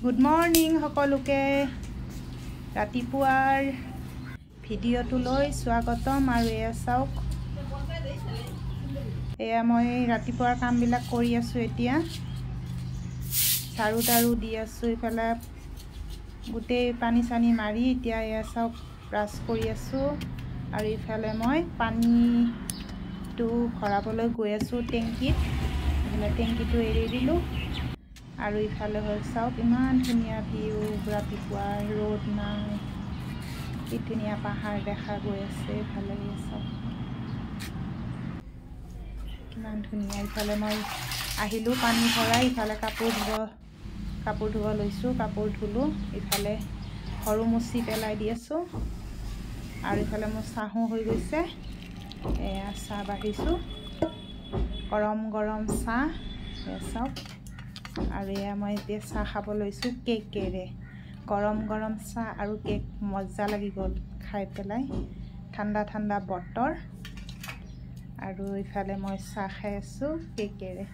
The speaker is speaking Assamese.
গুড মৰ্নিং সকলোকে ৰাতিপুৱাৰ ভিডিঅ'টোলৈ স্বাগতম আৰু এয়া চাওক এয়া মই ৰাতিপুৱাৰ কামবিলাক কৰি আছোঁ এতিয়া ঝাৰু তাৰু দি আছোঁ ইফালে গোটেই পানী চানী মাৰি এতিয়া এয়া চাওক ব্ৰাছ কৰি আছোঁ আৰু ইফালে মই পানীটো ভৰাবলৈ গৈ আছোঁ টেংকিত ইফালে টেংকিটো এৰি দিলোঁ আৰু ইফালে হ'ল চাওক ইমান ধুনীয়া ভিউ ৰাতিপুৱা ৰ'দ নাই কি ধুনীয়া পাহাৰ দেখা গৈ আছে ইফালে চাওক কিমান ধুনীয়া ইফালে মই আহিলোঁ পানী ভৰাই ইফালে কাপোৰ ধুব লৈছোঁ কাপোৰ ধুলোঁ ইফালে ঘৰো মুচি পেলাই দি আছোঁ আৰু ইফালে মোৰ চাহো হৈ গৈছে এয়া চাহ বাঢ়িছোঁ গৰম গৰম চাহ এয়া চাওক আৰু এয়া মই এতিয়া চাহ খাব লৈছোঁ কেকেৰে গৰম গৰম চাহ আৰু কেক মজা লাগি গ'ল খাই পেলাই ঠাণ্ডা ঠাণ্ডা বতৰ আৰু ইফালে মই চাহ খাই আছোঁ কেকেৰে